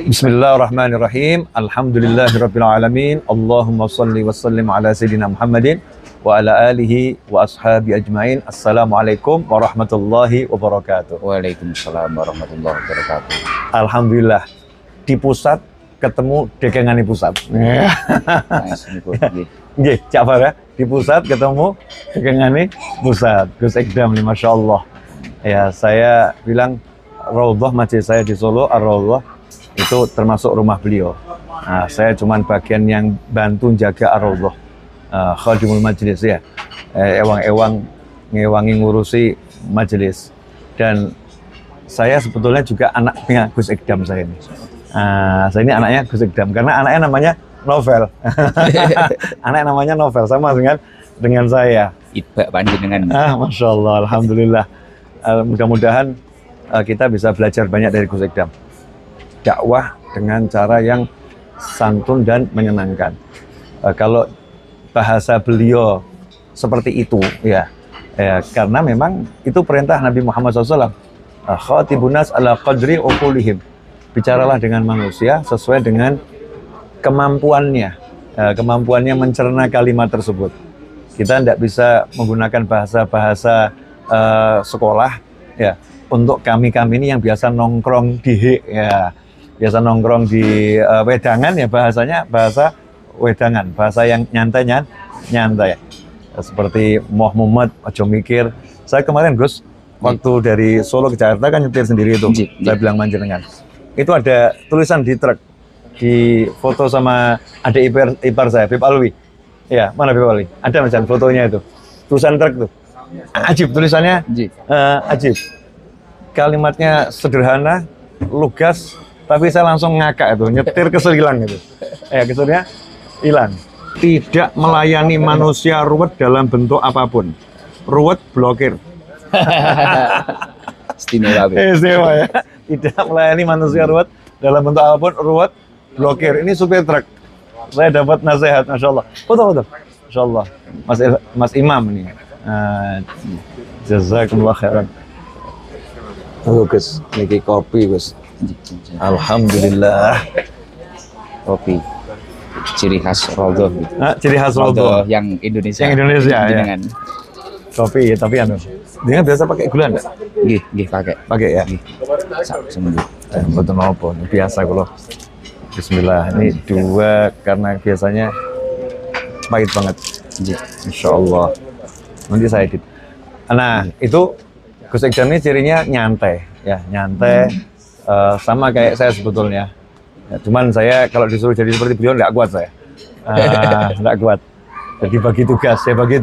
Bismillahirrahmanirrahim. Alhamdulillahirabbil alamin. Allahumma shalli wa sallim ala sayyidina Muhammadin wa ala alihi wa ashabi ajmain. Assalamualaikum warahmatullahi wabarakatuh. Waalaikumsalam warahmatullahi wabarakatuh. Alhamdulillah di pusat ketemu dekengane pusat. Nggih, Ja'far ya. Di pusat ketemu dekengane pusat. Gus Ekdam nih, Masya Allah. Ya, saya bilang Raudhah majelis saya di Solo, Ar-Raudhah itu termasuk rumah beliau. Nah, saya cuman bagian yang bantu jaga Ar-Raudhah, khadimul majelis ya, ngewangi ngurusi majelis. Dan saya sebetulnya juga anaknya Gus Ekdam saya ini. Saya ini anaknya Gus Ekdam karena anaknya namanya Novel. Anaknya namanya Novel sama dengan saya. Ibak panjenengan. Masya Allah, alhamdulillah. Mudah-mudahan kita bisa belajar banyak dari Gus Ekdam. Dakwah dengan cara yang santun dan menyenangkan. Kalau bahasa beliau seperti itu, ya, karena memang itu perintah Nabi Muhammad SAW. Khatibunas ala qadri uqulihim. Bicaralah dengan manusia sesuai dengan kemampuannya, kemampuannya mencerna kalimat tersebut. Kita tidak bisa menggunakan bahasa-bahasa sekolah, ya, untuk kami ini yang biasa nongkrong di biasa nongkrong di wedangan, ya bahasanya bahasa wedangan, bahasa yang nyantai. Seperti Muhammad, ojo mikir. Saya kemarin Gus, waktu dari Solo ke Jakarta kan nyetir sendiri itu. Saya bilang manjenengan. Itu ada tulisan di truk, di foto sama adik ipar saya, Bib Alwi. Ya, mana Bib Alwi? Ada macam fotonya itu. Tulisan truk tuh. Ajib tulisannya, ajib. Kalimatnya sederhana, lugas, tapi saya langsung ngakak itu, nyetir kesel hilang itu. Keselnya hilang. Tidak melayani manusia ruwet dalam bentuk apapun. Ruwet blokir. Istimewa ya. Tidak melayani manusia ruwet dalam bentuk apapun, ruwet blokir. Ini supir truk. Saya dapat nasihat, Masya Allah. Foto. Masya Allah. Mas Imam ini. Jazakumullah khairan. Gus, niki kopi Gus. Alhamdulillah. Kopi. Ciri khas Raudhah. Ciri khas Raudhah yang Indonesia. Yang Indonesia ya. Kopi, tapi dia biasa pakai gula enggak? Nggih, pakai ya. Sembuh. Betul apa? Biasa kalau. Bismillah. Ini dua karena biasanya pahit banget. Insya Allah. Nanti saya edit. Nah, itu Gus Ekdam ini cirinya nyantai, ya nyantai, sama kayak saya sebetulnya. Ya, cuman saya kalau disuruh jadi seperti beliau nggak kuat saya, nggak kuat. Jadi bagi tugas, saya bagi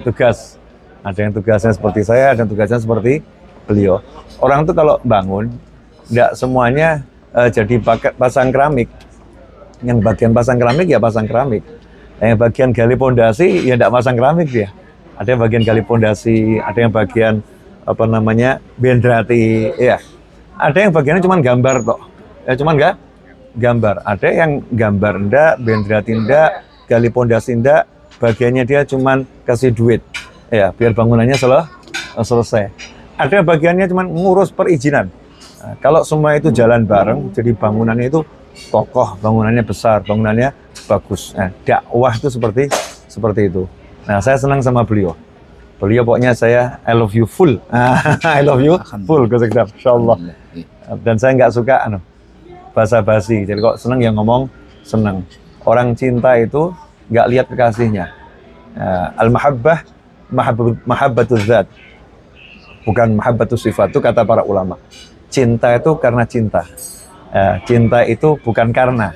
tugas. Ada yang tugasnya seperti saya, ada yang tugasnya seperti beliau. Orang tuh kalau bangun, nggak semuanya jadi pasang keramik. Yang bagian pasang keramik ya pasang keramik. Yang bagian gali pondasi ya nggak pasang keramik dia. Ada yang bagian gali pondasi, ada yang bagian benderati, ya. Ada yang bagiannya cuma gambar kok, ya cuman nggak gambar. Ada yang gambar ndak, benderati ndak, gali pondasi ndak, bagiannya dia cuma kasih duit, ya biar bangunannya selesai. Ada bagiannya cuma ngurus perizinan. Nah, kalau semua itu jalan bareng, jadi bangunannya itu kokoh, bangunannya besar, bangunannya bagus. Nah, dakwah itu seperti itu. Nah, saya senang sama beliau. Beliau pokoknya saya I love you full. I love you full, Gus Ekdam, insyaallah. Dan saya nggak suka basa-basi. Jadi kok senang ya ngomong senang. Orang cinta itu nggak lihat kekasihnya. Al-mahabbah mahabbatul zat. Bukan mahabbatus sifat, itu kata para ulama. Cinta itu karena cinta. Cinta itu bukan karena.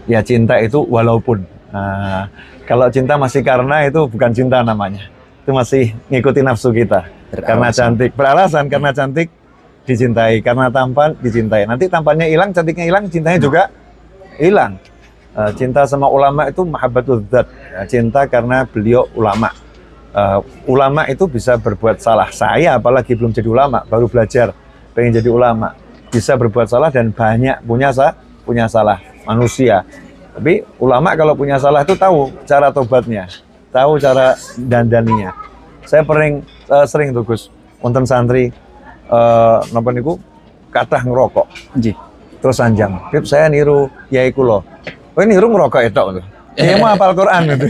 Ya cinta itu walaupun. Kalau cinta masih karena itu bukan cinta namanya. Itu masih ngikuti nafsu kita. Karena cantik, beralasan karena cantik dicintai, karena tampan dicintai. Nanti tampannya hilang, cantiknya hilang, cintanya juga hilang. Cinta sama ulama itu mahabbatul dzat. Cinta karena beliau ulama. Ulama itu bisa berbuat salah. Saya apalagi belum jadi ulama, baru belajar, pengen jadi ulama. Bisa berbuat salah dan banyak punya salah manusia. Tapi ulama kalau punya salah itu tahu cara tobatnya, tahu cara dandaninya. Saya sering tuh Gus, wonten santri napa niku kathah ngerokok. Nggih. Terus Sanjang, Bib saya niru yai kula. Oh niru ngerokok itu. Ya mau hafal Quran gitu.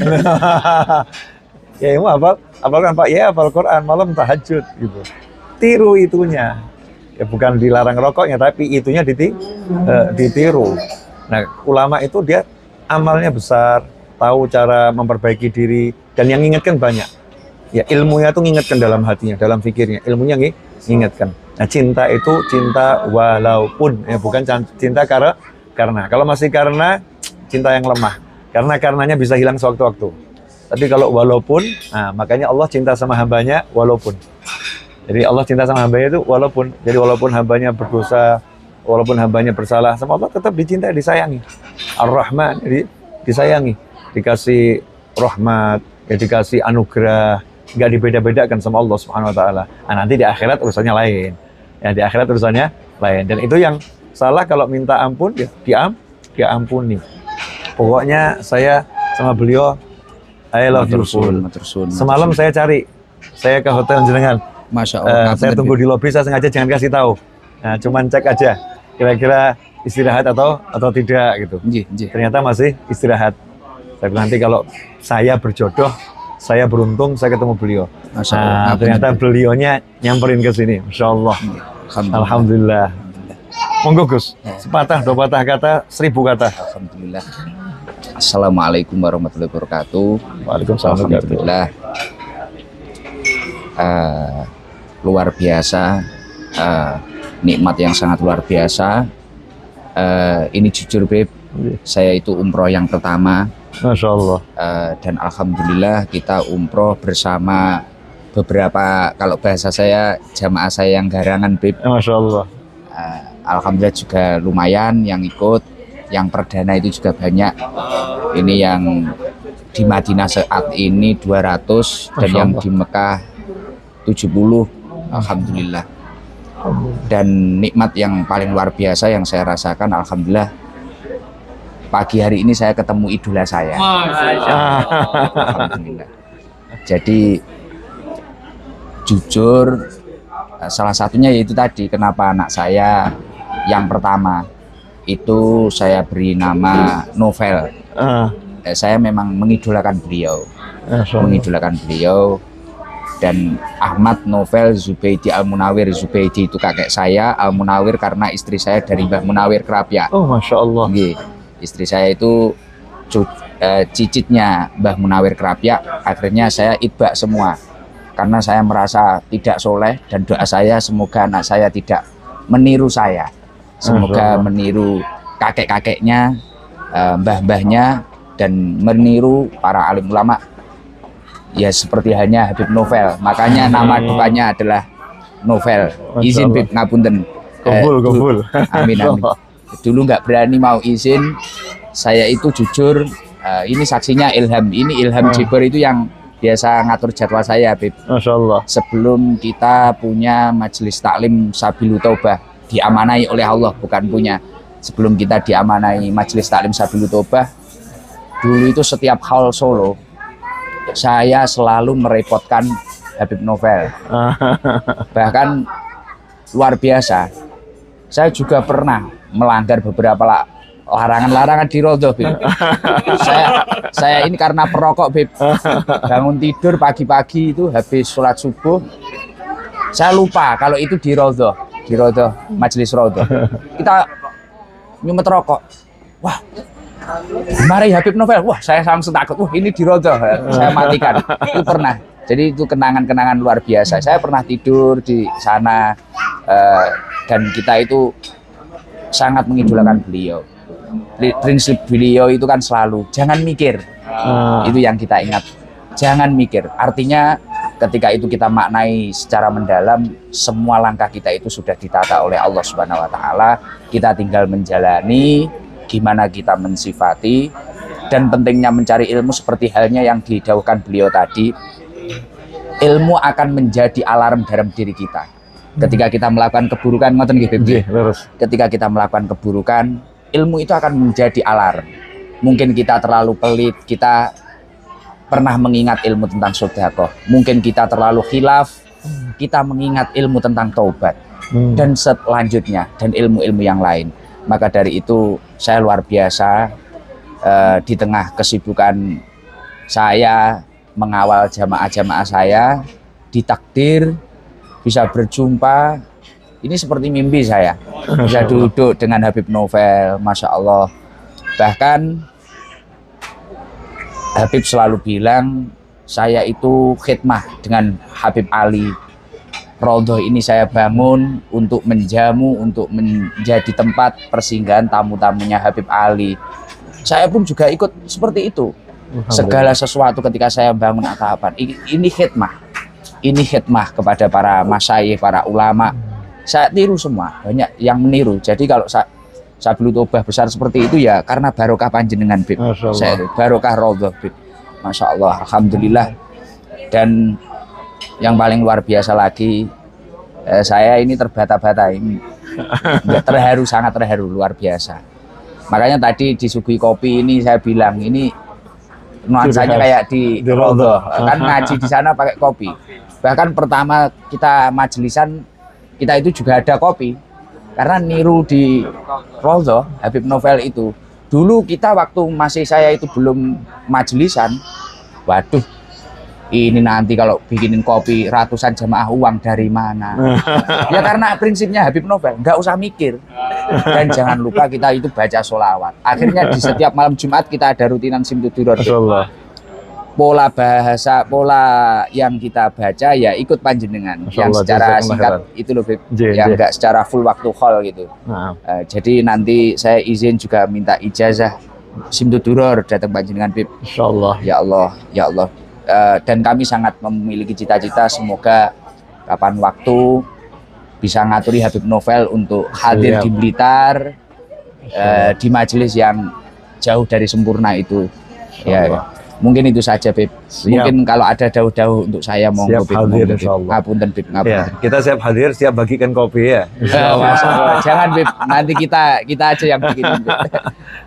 Ya mau hafal Quran Pak, ya hafal Quran malam tahajud gitu. Tiru itunya. Ya bukan dilarang rokoknya tapi itunya ditiru. Nah, ulama itu dia amalnya besar, tahu cara memperbaiki diri dan yang ngingetkan banyak. Ya ilmunya tuh ngingetkan dalam hatinya, dalam pikirnya, ilmunya ngingetkan. Nah, cinta itu cinta walaupun, ya bukan cinta karena. Kalau masih karena, cinta yang lemah. Karenanya bisa hilang sewaktu-waktu. Tapi kalau walaupun, nah makanya Allah cinta sama hambanya walaupun. Jadi Allah cinta sama hambanya itu walaupun. Jadi walaupun hambanya berdosa, walaupun hambanya bersalah, sama Allah tetap dicintai, disayangi. Ar-Rahman, jadi disayangi. Dikasih rahmat, ya dikasih anugerah, nggak dibeda-bedakan sama Allah Subhanahu wa taala. Nah, nanti di akhirat urusannya lain. Ya, di akhirat urusannya lain. Dan itu yang salah kalau minta ampun ya diampuni. Pokoknya saya sama beliau I love you full. Semalam saya cari, saya ke hotel jenengan. Masya Allah. Saya tunggu di lobi, saya sengaja jangan kasih tahu. Nah, cuman cek aja kira-kira istirahat atau tidak gitu. Ternyata masih istirahat. Saya bilang nanti kalau saya berjodoh, saya beruntung, saya ketemu beliau. Nah, ternyata beliaunya nyamperin ke sini. Masya Allah. Alhamdulillah. Monggo Gus, sepatah, dua patah kata, 1000 kata. Alhamdulillah. Assalamualaikum warahmatullahi wabarakatuh. Waalaikumsalam. Alhamdulillah. Luar biasa, nikmat yang sangat luar biasa. Ini jujur Beb, saya itu umroh yang pertama. Masya Allah. Dan alhamdulillah kita umroh bersama beberapa, kalau bahasa saya jamaah saya yang garangan Beb. Masya Allah. Alhamdulillah juga lumayan yang ikut. Yang perdana itu juga banyak. Ini yang di Madinah saat ini 200 dan yang di Mekah 70. Alhamdulillah. Dan nikmat yang paling luar biasa yang saya rasakan, alhamdulillah, pagi hari ini saya ketemu idola saya. Alhamdulillah. Jadi jujur, salah satunya yaitu tadi kenapa anak saya yang pertama itu saya beri nama Novel. Saya memang mengidolakan beliau, dan Ahmad Novel Zubaidi Al-Munawir. Zubaidi itu kakek saya, Al-Munawir karena istri saya dari Mbah Munawir Kerapia. Oh, Masya Allah. Istri saya itu cicitnya Mbah Munawir Kerapia. Akhirnya saya itbak semua karena saya merasa tidak soleh, dan doa saya semoga anak saya tidak meniru saya. Semoga meniru kakek-kakeknya, mbah-mbahnya, dan meniru para alim ulama. Ya seperti hanya Habib Novel. Makanya nama depannya adalah Novel. Izin Bib ngapunten. Kabul. Amin. Dulu nggak berani mau izin. Saya itu jujur, ini saksinya Ilham. Ini Ilham Jiber itu yang biasa ngatur jadwal saya, Bib. Masya Allah. Sebelum kita punya majelis taklim Sabilu Taubah, diamanai oleh Allah, bukan punya. Sebelum kita diamanai majelis taklim Sabilu Taubah, dulu itu setiap haul Solo, saya selalu merepotkan Habib Novel. Bahkan luar biasa, saya juga pernah melanggar beberapa larangan-larangan di Rodoh, Bib. Saya ini karena perokok, Bib. Bangun tidur pagi-pagi itu habis sholat subuh, saya lupa kalau itu di Rodoh, majelis Rodoh. Kita nyumet rokok. Wah, mari Habib Novel. Wah, saya langsung takut. Wah, ini di Rodoh. Saya matikan. Itu pernah. Jadi itu kenangan-kenangan luar biasa. Saya pernah tidur di sana, dan kita itu sangat mengidolakan beliau. Prinsip beliau itu kan selalu jangan mikir. Itu yang kita ingat. Jangan mikir. Artinya ketika itu kita maknai secara mendalam, semua langkah kita itu sudah ditata oleh Allah Subhanahu wa taala. Kita tinggal menjalani, gimana kita mensifati, dan pentingnya mencari ilmu seperti halnya yang didahulukan beliau tadi. Ilmu akan menjadi alarm dalam diri kita. Ketika kita melakukan keburukan, ngoten nggih, ketika kita melakukan keburukan, ilmu itu akan menjadi alarm. Mungkin kita terlalu pelit, kita pernah mengingat ilmu tentang sedekah. Mungkin kita terlalu khilaf, kita mengingat ilmu tentang taubat. dan selanjutnya, dan ilmu-ilmu yang lain. Maka dari itu saya luar biasa di tengah kesibukan saya mengawal jamaah-jamaah saya, ditakdir bisa berjumpa. Ini seperti mimpi saya, bisa duduk dengan Habib Novel, Masya Allah. Bahkan Habib selalu bilang, saya itu khidmah dengan Habib Ali. Raudhah ini saya bangun untuk menjamu, untuk menjadi tempat persinggahan tamu-tamunya Habib Ali. Saya pun juga ikut seperti itu. Segala sesuatu ketika saya bangun atau apa, ini khidmah kepada para masyayikh, para ulama. Saya tiru semua, banyak yang meniru. Jadi kalau Sabilu Taubah besar seperti itu ya karena barokah panjenengan Bib. Saya itu barokah Raudhah Bib. Masya Allah, alhamdulillah. Dan yang paling luar biasa lagi, saya ini terbata-bata ini, terharu, sangat terharu, luar biasa. Makanya tadi disuguhi kopi ini saya bilang ini nuansanya kayak di Raudhah. Kan ngaji di sana pakai kopi. Bahkan pertama kita majelisan, kita itu juga ada kopi. Karena niru di Raudhah, Habib Novel itu. Dulu kita waktu masih saya itu belum majelisan, waduh, ini nanti kalau bikinin kopi ratusan jamaah uang dari mana? Ya karena prinsipnya Habib Novel, nggak usah mikir. Dan jangan lupa kita itu baca sholawat. Akhirnya di setiap malam Jumat kita ada rutinan Simtudurar. Pola bahasa, pola yang kita baca ya ikut panjenengan. Yang secara singkat itu loh Bib, yang nggak secara full waktu hall gitu. Jadi nanti saya izin juga minta ijazah Simtudurar datang panjenengan Bib. Insyaallah. Ya Allah, ya Allah. Dan kami sangat memiliki cita-cita semoga kapan waktu bisa ngaturi Habib Novel untuk hadir di Blitar di majelis yang jauh dari sempurna itu. Ya, mungkin itu saja Bib. Mungkin kalau ada dauh-dauh untuk saya monggo Bib. Ngapunten Bib, ngapunten. Kita siap hadir, siap bagikan kopi ya. Jangan Bib, nanti kita aja yang bikin.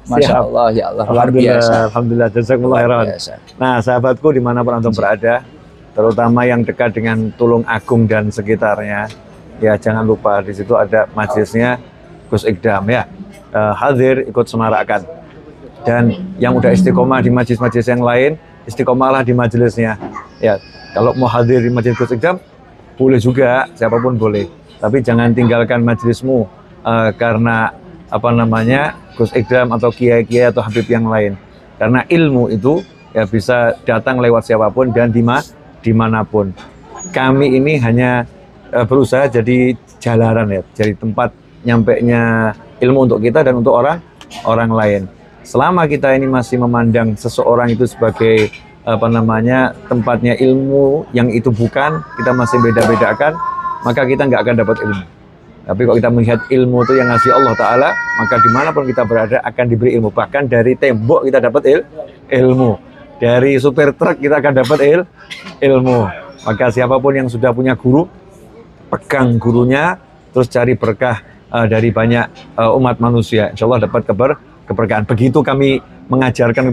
Masya Allah, ya Allah, luar biasa. Alhamdulillah, jazakumullah khairan. Nah, sahabatku dimanapun antum berada, terutama yang dekat dengan Tulung Agung dan sekitarnya, ya jangan lupa di situ ada majelisnya Gus Ikdam ya. Hadir, ikut semarakkan. Dan yang udah istiqomah di majelis-majelis yang lain, istiqomahlah di majelisnya. Ya, kalau mau hadir di majelis Gus Ikdam, boleh juga, siapapun boleh. Tapi jangan tinggalkan majelismu karena apa namanya Gus Ikdam atau kiai-kiai atau habib yang lain. Karena ilmu itu ya bisa datang lewat siapapun dan dimanapun. Kami ini hanya berusaha jadi jalanan ya, jadi tempat nyampainya ilmu untuk kita dan untuk orang lain. Selama kita ini masih memandang seseorang itu sebagai apa namanya tempatnya ilmu yang itu bukan, kita masih beda-bedakan, maka kita nggak akan dapat ilmu. Tapi kalau kita melihat ilmu itu yang ngasih Allah Ta'ala, maka dimanapun kita berada akan diberi ilmu. Bahkan dari tembok kita dapat ilmu. Dari supir truk kita akan dapat ilmu. Maka siapapun yang sudah punya guru, pegang gurunya, terus cari berkah dari banyak umat manusia. Insya Allah dapat keberkahan. Begitu kami mengajarkan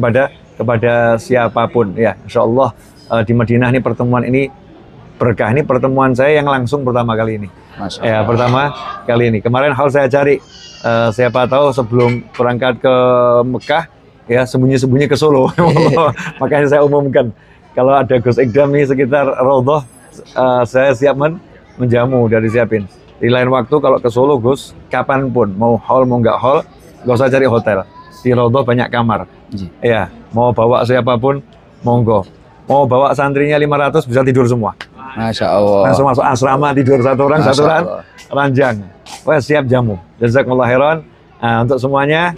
kepada siapapun. Ya, Insya Allah di Madinah ini pertemuan ini berkah. Ini pertemuan saya yang langsung pertama kali ini. Ya, pertama kali ini. Kemarin hal saya cari, siapa tahu sebelum berangkat ke Mekah, ya sembunyi-sembunyi ke Solo. Makanya saya umumkan, kalau ada Gus Ikdam nih sekitar Raudhah, saya siap menjamu, udah disiapin. Di lain waktu kalau ke Solo Gus, kapanpun, mau hall mau nggak hall, nggak usah cari hotel. Di Raudhah banyak kamar. Ya, mau bawa siapapun, monggo. Mau bawa santrinya 500 bisa tidur semua. Masya Allah. Langsung masuk asrama tidur satu orang ranjang. Wah, siap jamu. Jazakumullah khairan. Untuk semuanya,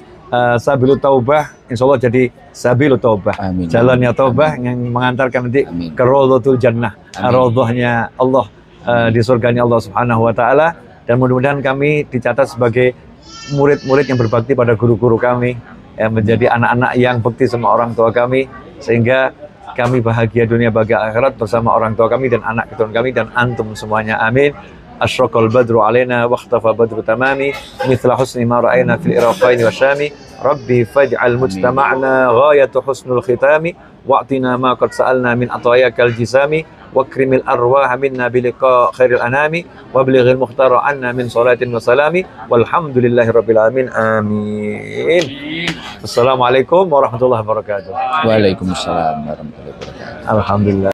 Sabilu Taubah, insya Allah jadi Sabilu Taubah. Amin. Jalannya Taubah yang mengantarkan nanti ke Raudhatul Jannah. Raudhahnya Allah di surganya Allah Subhanahu wa Ta'ala. Dan mudah-mudahan kami dicatat sebagai murid-murid yang berbakti pada guru-guru kami, yang menjadi anak-anak yang bakti sama orang tua kami, sehingga kami bahagia dunia bahagia akhirat bersama orang tua kami dan anak keturunan kami dan antum semuanya. Amin. Asyraqal badru alaina wa ikhtafa badru tamami mithla husni ma ra'ayna fil iraqaini wa syami rabbi faj'al mujtama'na ghayatu husnul khitami wa'tina ma qad sa'alna min atayakal jisami wakrimil arwah minna biliqa khairil anami wa balighil muhtara anna min salatin wa salami walhamdulillahi rabbil alamin amin. Assalamualaikum warahmatullahi wabarakatuh. Waalaikumsalam warahmatullahi wabarakatuh. Alhamdulillah.